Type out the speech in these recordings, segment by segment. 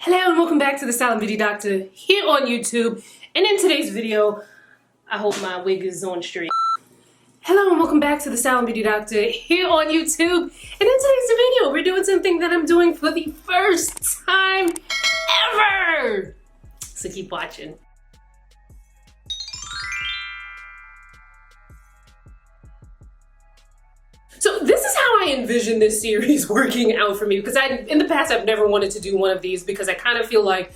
Hello and welcome back to the Silent Beauty Doctor here on YouTube. And in today's video, I hope my wig is on straight. Hello and welcome back to the Silent Beauty Doctor here on YouTube. And in today's video, we're doing something that I'm doing for the first time ever. So keep watching. So this is how I envision this series working out for me, because in the past I've never wanted to do one of these because I kind of feel like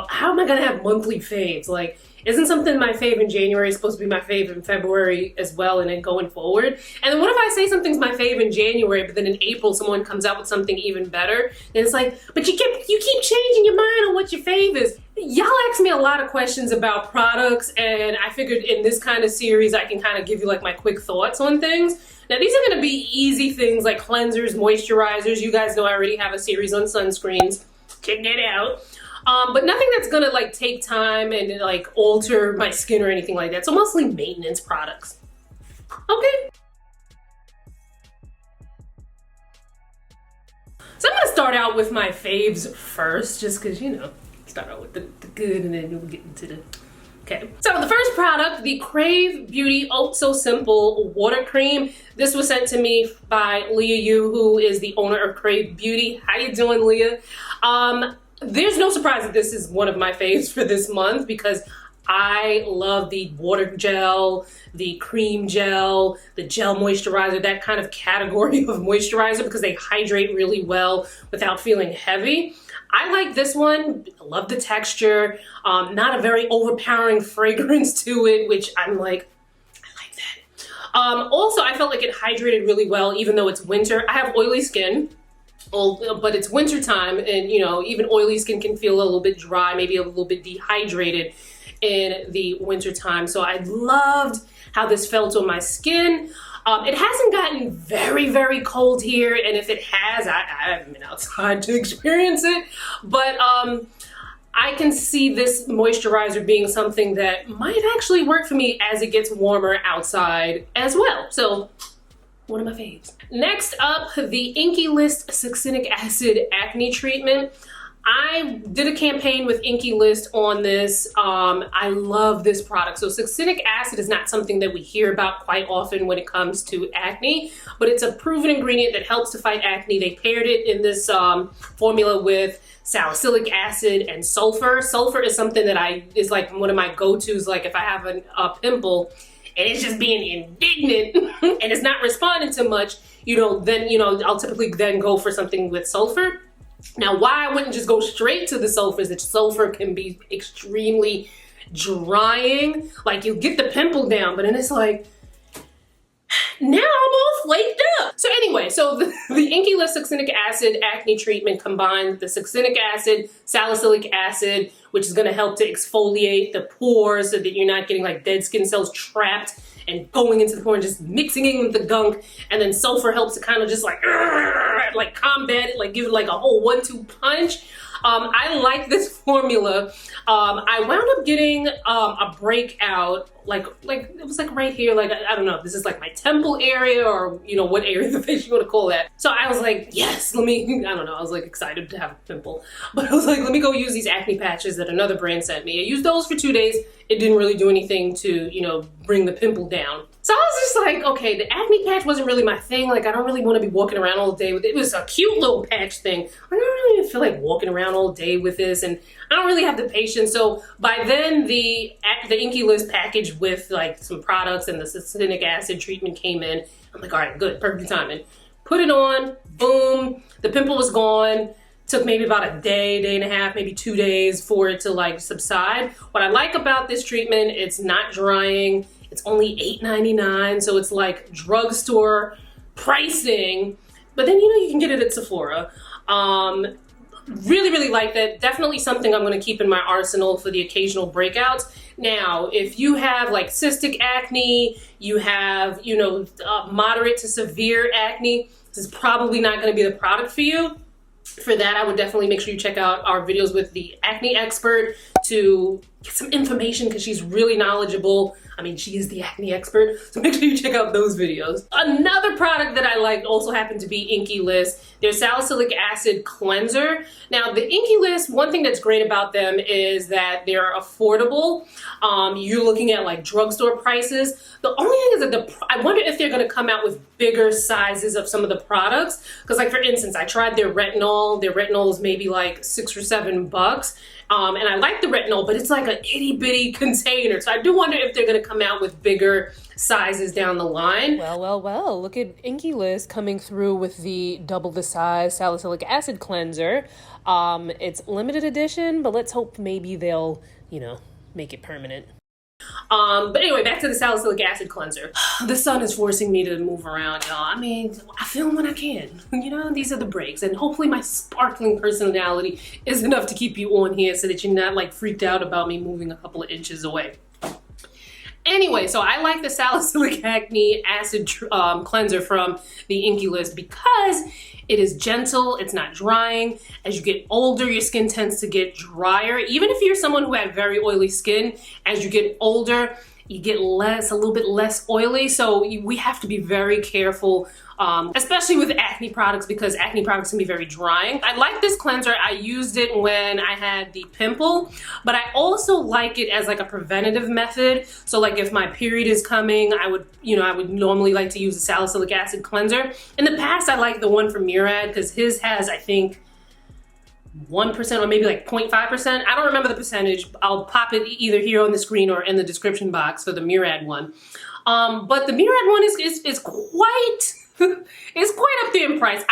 how am I gonna have monthly faves? Like, isn't something my fave in January supposed to be my fave in February as well, and then going forward? And then what if I say something's my fave in January, but then in April someone comes out with something even better? And it's like, but you keep changing your mind on what your fave is. Y'all ask me a lot of questions about products, and I figured in this kind of series I can kind of give you like my quick thoughts on things. Now these are gonna be easy things like cleansers, moisturizers. You guys know I already have a series on sunscreens. Check that out. But nothing that's gonna like take time and like alter my skin or anything like that. So mostly maintenance products. Okay. So I'm gonna start out with my faves first, just cause you know, start out with the good and then we'll get into the okay. So the first product, the Krave Beauty Oh So Simple Water Cream. This was sent to me by Leah Yu, who is the owner of Krave Beauty. How you doing, Leah? There's no surprise that this is one of my faves for this month because I love the water gel, the cream gel, the gel moisturizer, that kind of category of moisturizer because they hydrate really well without feeling heavy. I like this one. I love the texture. Not a very overpowering fragrance to it, which I'm like, I like that. Also, I felt like it hydrated really well, even though it's winter. I have oily skin, but it's winter time, and you know, even oily skin can feel a little bit dry, maybe a little bit dehydrated in the winter time. So I loved how this felt on my skin. It hasn't gotten very, very cold here, and if it has, I haven't been outside to experience it, but I can see this moisturizer being something that might actually work for me as it gets warmer outside as well. So one of my faves. Next up, the Inkey List Succinic Acid Acne Treatment. I did a campaign with Inkey List on this. I love this product. So succinic acid is not something that we hear about quite often when it comes to acne, but it's a proven ingredient that helps to fight acne. They paired it in this formula with salicylic acid and sulfur. Sulfur is something that is like one of my go-tos, like if I have a pimple and it's just being indignant and it's not responding to much, then I'll typically then go for something with sulfur. Now, why I wouldn't just go straight to the sulfur is that sulfur can be extremely drying. Like, you get the pimple down, but then it's like, now I'm all flaked up. So anyway, so the Inkey List Succinic Acid Acne Treatment combines the succinic acid, salicylic acid, which is gonna help to exfoliate the pores so that you're not getting like dead skin cells trapped and going into the pore and just mixing in with the gunk. And then sulfur helps to kind of just like combat it, like give it like a whole 1-2 punch. I like this formula. I wound up getting a breakout, like it was like right here, like I don't know if this is like my temple area or what area of the face you want to call that. So I was like, yes, I was like excited to have a pimple, but I was like, let me go use these acne patches that another brand sent me. I used those for 2 days. It didn't really do anything to bring the pimple down. So I was just like, okay, the acne patch wasn't really my thing. Like, I don't really want to be walking around all day with it. It was a cute little patch thing. I don't really feel like walking around all day with this, and I don't really have the patience. So by then, the Inkey List package with like some products and the succinic acid treatment came in. I'm like, all right, good, perfect timing. Put it on, boom, the pimple was gone. Took maybe about a day, day and a half, maybe 2 days for it to like subside. What I like about this treatment, it's not drying. It's only $8.99, so it's like drugstore pricing. But then you can get it at Sephora. Really, really like that. Definitely something I'm going to keep in my arsenal for the occasional breakouts. Now, if you have like cystic acne, you have moderate to severe acne, this is probably not going to be the product for you. For that, I would definitely make sure you check out our videos with the acne expert to get some information because she's really knowledgeable. I mean, she is the acne expert, so make sure you check out those videos. Another product that I liked also happened to be Inkey List. Their Salicylic Acid Cleanser. Now, the Inkey List, one thing that's great about them is that they're affordable. You're looking at like drugstore prices. The only thing is that I wonder if they're gonna come out with bigger sizes of some of the products. Because like for instance, I tried their retinol. Their retinol is maybe like $6 or $7. And I like the retinol, but it's like an itty bitty container. So I do wonder if they're gonna come out with bigger sizes down the line. Well, look at Inkey List coming through with the double the size Salicylic Acid Cleanser. It's limited edition, but let's hope maybe they'll, you know, make it permanent. But anyway, back to the Salicylic Acid Cleanser. The sun is forcing me to move around, y'all. I mean, I film when I can. You know, these are the breaks. And hopefully my sparkling personality is enough to keep you on here so that you're not like freaked out about me moving a couple of inches away. Anyway, so I like the Salicylic Acne Acid Cleanser from the Inkey List because it is gentle, it's not drying. As you get older, your skin tends to get drier. Even if you're someone who had very oily skin, as you get older, you get a little bit less oily. So we have to be very careful, especially with acne products, because acne products can be very drying. I like this cleanser. I used it when I had the pimple, but I also like it as like a preventative method. So like if my period is coming, I would normally like to use a Salicylic Acid Cleanser. In the past, I like the one from Murad because his has, I think, 1% or maybe like 0.5%. I don't remember the percentage. I'll pop it either here on the screen or in the description box for the Murad one. But the Murad one is quite it's quite up there in price.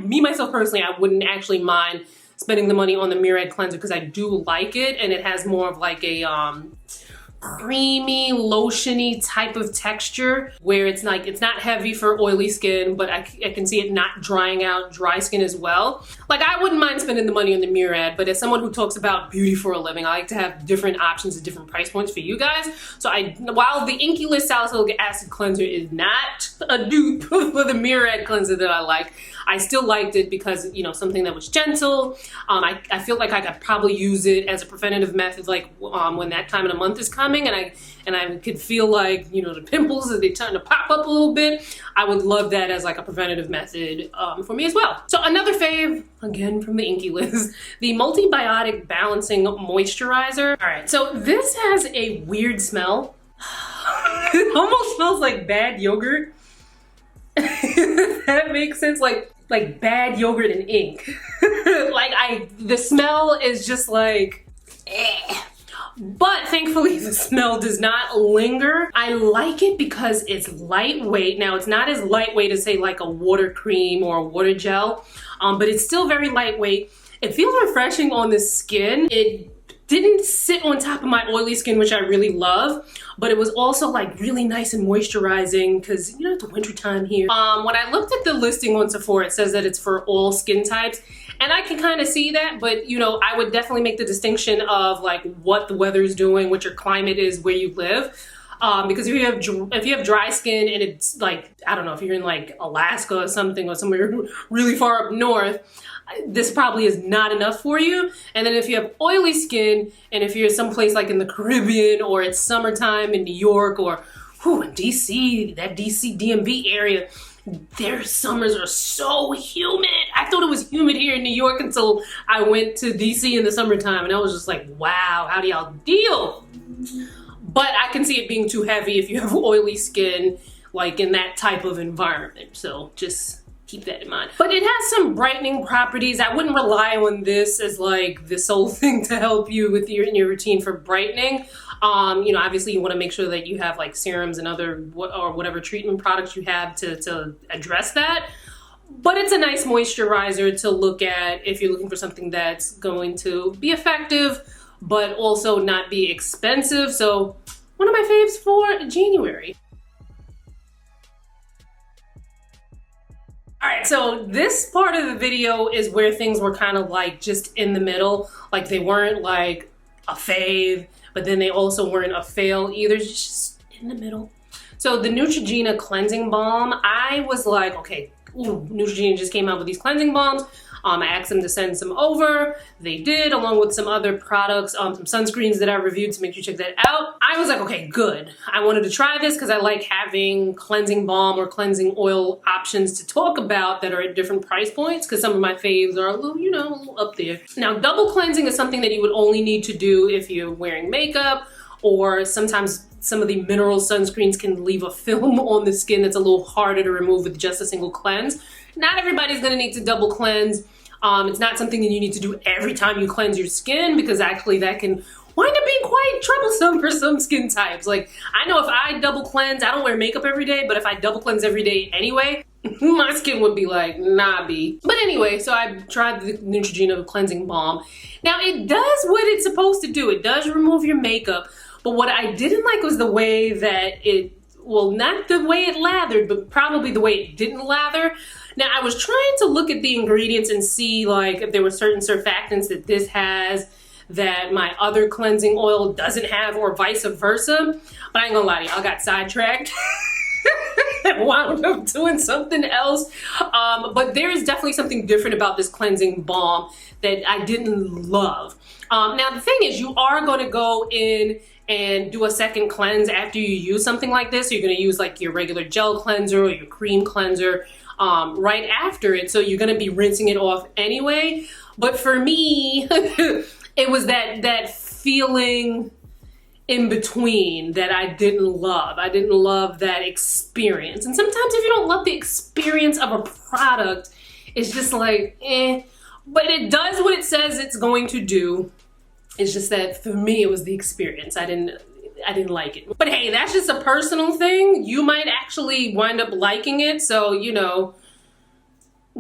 Me myself personally, I wouldn't actually mind spending the money on the Murad cleanser because I do like it, and it has more of like a creamy, lotiony type of texture where it's like, it's not heavy for oily skin, but I can see it not drying out dry skin as well. Like I wouldn't mind spending the money on the Murad, but as someone who talks about beauty for a living, I like to have different options at different price points for you guys. So while the Inkey List Salicylic Acid Cleanser is not a dupe for the Murad cleanser that I like, I still liked it because, you know, something that was gentle. I feel like I could probably use it as a preventative method, like when that time of the month is coming, and I could feel like, you know, the pimples, they're starting to pop up a little bit. I would love that as like a preventative method for me as well. So another fave, again from the Inkey List, the Multi-Biotic Balancing Moisturizer. All right, so this has a weird smell. It almost smells like bad yogurt. That makes sense, like bad yogurt and ink. The smell is just like, eh. But thankfully the smell does not linger. I like it because it's lightweight. Now it's not as lightweight as say like a water cream or a water gel, but it's still very lightweight. It feels refreshing on the skin. It didn't sit on top of my oily skin, which I really love, but it was also like really nice and moisturizing because, you know, it's the winter time here. When I looked at the listing on Sephora, it says that it's for all skin types, and I can kind of see that, but you know, I would definitely make the distinction of like what the weather is doing, what your climate is, where you live. Because if you have dry skin and it's like, I don't know, if you're in like Alaska or something, or somewhere really far up north, this probably is not enough for you. And then if you have oily skin, and if you're someplace like in the Caribbean, or it's summertime in New York, or in DC, that DC DMV area, their summers are so humid. I thought it was humid here in New York until I went to DC in the summertime, and I was just like, wow, how do y'all deal? But I can see it being too heavy if you have oily skin, like in that type of environment. So just keep that in mind. But it has some brightening properties. I wouldn't rely on this as like the sole thing to help you with in your routine for brightening. You know, obviously you want to make sure that you have like serums and other or whatever treatment products you have to address that. But it's a nice moisturizer to look at if you're looking for something that's going to be effective, but also not be expensive. So one of my faves for January. All right, so this part of the video is where things were kind of like just in the middle. Like they weren't like a fave, but then they also weren't a fail either, just in the middle. So the Neutrogena cleansing balm, I was like, okay, ooh, Neutrogena just came out with these cleansing balms. I asked them to send some over. They did, along with some other products, some sunscreens that I reviewed, so make sure you check that out. I was like, okay, good. I wanted to try this because I like having cleansing balm or cleansing oil options to talk about that are at different price points, because some of my faves are a little, you know, a little up there. Now, double cleansing is something that you would only need to do if you're wearing makeup, or sometimes some of the mineral sunscreens can leave a film on the skin that's a little harder to remove with just a single cleanse. Not everybody's gonna need to double cleanse. It's not something that you need to do every time you cleanse your skin, because actually that can wind up being quite troublesome for some skin types. Like, I know if I double cleanse, I don't wear makeup every day, but if I double cleanse every day anyway, my skin would be like, nah, B. But anyway, so I tried the Neutrogena cleansing balm. Now, it does what it's supposed to do. It does remove your makeup, but what I didn't like was the way that it, well, not the way it lathered, but probably the way it didn't lather. Now, I was trying to look at the ingredients and see like if there were certain surfactants that this has that my other cleansing oil doesn't have, or vice versa. But I ain't gonna lie to y'all, I got sidetracked and wound up doing something else. But there is definitely something different about this cleansing balm that I didn't love. Now, the thing is, you are gonna go in and do a second cleanse after you use something like this. So you're gonna use like your regular gel cleanser or your cream cleanser right after it. So you're gonna be rinsing it off anyway. But for me, it was that feeling in between that I didn't love. I didn't love that experience. And sometimes if you don't love the experience of a product, it's just like, eh. But it does what it says it's going to do. It's just that for me, it was the experience. I didn't like it. But hey, that's just a personal thing. You might actually wind up liking it. So, you know,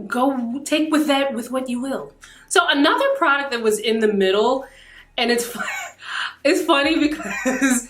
go take with that with what you will. So another product that was in the middle, and it's funny because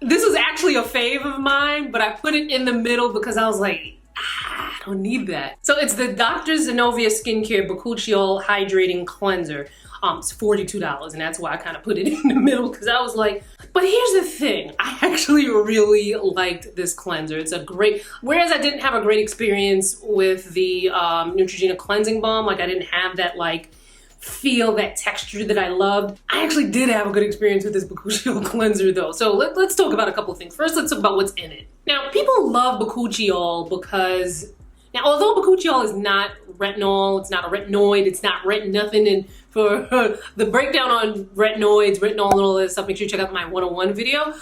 this was actually a fave of mine, but I put it in the middle because I was like, I don't need that. So it's the Dr. Zenovia Skincare Bakuchiol Hydrating Cleanser. It's $42, and that's why I kind of put it in the middle, because I was like, but here's the thing. I actually really liked this cleanser. It's a great, whereas I didn't have a great experience with the Neutrogena cleansing balm, like I didn't have that like feel, that texture that I loved. I actually did have a good experience with this Bakuchiol cleanser though. So let's talk about a couple of things. First, let's talk about what's in it. Now, people love Bakuchiol because, now although Bakuchiol is not retinol, it's not a retinoid, it's not nothing, and for the breakdown on retinoids, retinol, and all this stuff, make sure you check out my 101 video.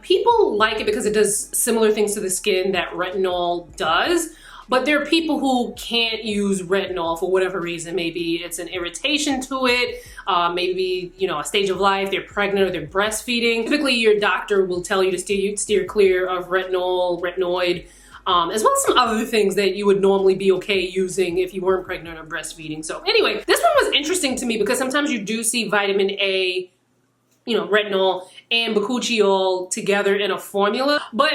People like it because it does similar things to the skin that retinol does. But there are people who can't use retinol for whatever reason. Maybe it's an irritation to it, maybe, you know, a stage of life, they're pregnant or they're breastfeeding. Typically, your doctor will tell you to steer clear of retinol, retinoid, as well as some other things that you would normally be okay using if you weren't pregnant or breastfeeding. So anyway, this one was interesting to me because sometimes you do see vitamin A, you know, retinol and Bakuchiol together in a formula. But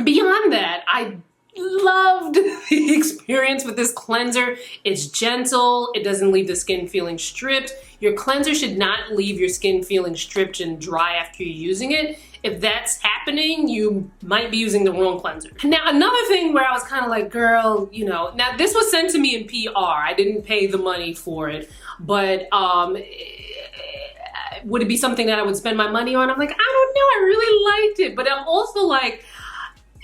beyond that, I loved the experience with this cleanser. It's gentle. It doesn't leave the skin feeling stripped. Your cleanser should not leave your skin feeling stripped and dry after you're using it. If that's happening, you might be using the wrong cleanser. Now, another thing where I was kind of like, girl, you know, now this was sent to me in PR. I didn't pay the money for it, but would it be something that I would spend my money on? I'm like, I don't know. I really liked it, but I'm also like,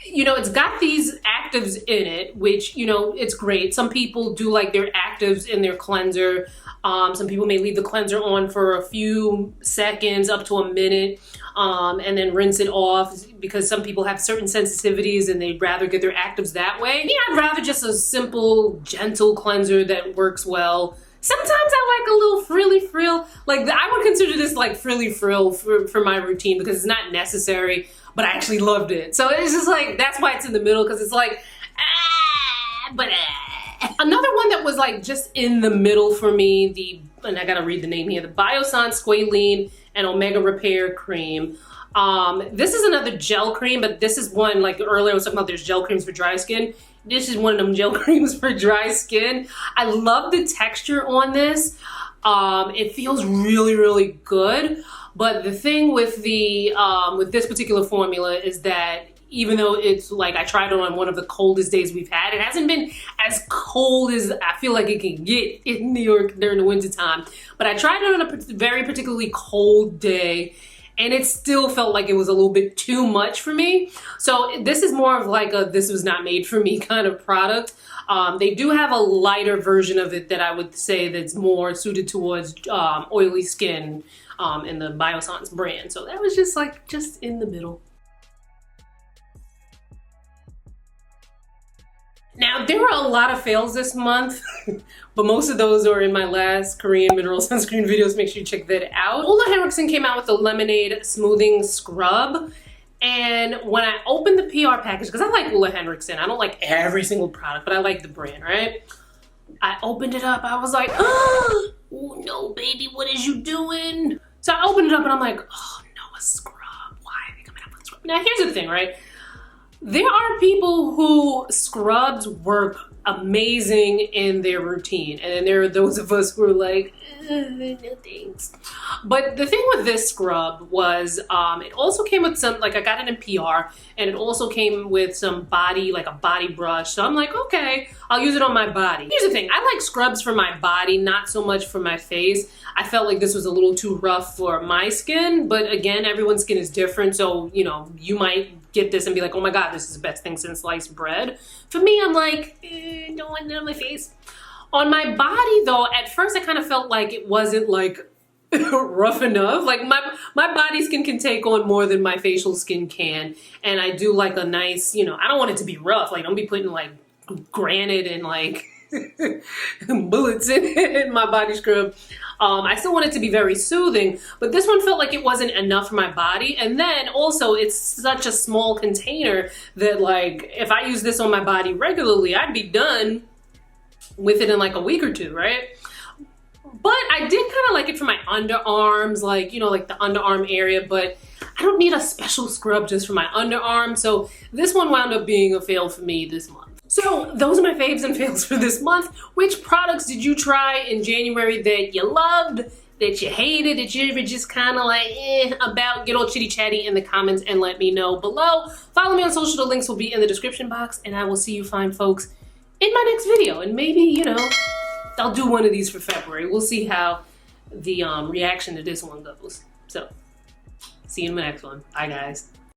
you know, it's got these actives in it, which, you know, it's great. Some people do like their actives in their cleanser. Some people may leave the cleanser on for a few seconds, up to a minute, and then rinse it off, because some people have certain sensitivities and they'd rather get their actives that way. Yeah, I'd rather just a simple, gentle cleanser that works well. Sometimes I like a little frilly frill. Like, I would consider this like frilly frill for my routine because it's not necessary, but I actually loved it. So it's just like, that's why it's in the middle, because it's like, Another one that was like just in the middle for me, and I gotta read the name here, the Biossance Squalene and Omega Repair Cream. This is another gel cream, but this is one, like earlier I was talking about there's gel creams for dry skin. This is one of them gel creams for dry skin. I love the texture on this. It feels really, really good. But the thing with the with this particular formula is that even though it's like I tried it on one of the coldest days we've had. It hasn't been as cold as I feel like it can get in New York during the winter time. But I tried it on a very particularly cold day, and it still felt like it was a little bit too much for me. So this is more of like a this was not made for me kind of product. They do have a lighter version of it that I would say that's more suited towards oily skin in the Biossance brand. So that was just like, just in the middle. Now, there were a lot of fails this month, but most of those are in my last Korean mineral sunscreen videos. Make sure you check that out. Henriksen came out with the Lemonade Smoothing Scrub. And when I opened the PR package, because I like Henriksen, I don't like every single product, but I like the brand, right? I opened it up, I was like, oh no, baby, what is you doing? So I opened it up and I'm like, oh no, a scrub. Why are they coming out with a scrub? Now here's the thing, right? There are people who scrubs work amazing in their routine. And then there are those of us who are like, no thanks. But the thing with this scrub was it also came with some, like I got it in PR, and it also came with some body, like a body brush. So I'm like, okay, I'll use it on my body. Here's the thing, I like scrubs for my body, not so much for my face. I felt like this was a little too rough for my skin, but again, everyone's skin is different. So, you know, you might get this and be like, oh my God, this is the best thing since sliced bread. For me, I'm like, don't want it on my face. On my body though, at first I kind of felt like it wasn't like rough enough. Like my body skin can take on more than my facial skin can. And I do like a nice, you know, I don't want it to be rough. Like don't be putting like granite and like bullets in my body scrub. I still want it to be very soothing, but this one felt like it wasn't enough for my body. And then also it's such a small container that like, if I use this on my body regularly, I'd be done with it in like a week or two, right? But I did kind of like it for my underarms, like, you know, like the underarm area, but I don't need a special scrub just for my underarm. So this one wound up being a fail for me this month. So those are my faves and fails for this month. Which products did you try in January that you loved, that you hated, that you were just kind of like about? Get all chitty chatty in the comments and let me know below. Follow me on social, the links will be in the description box, and I will see you fine folks in my next video. And maybe, you know, I'll do one of these for February. We'll see how the reaction to this one goes. So see you in the next one. Bye guys.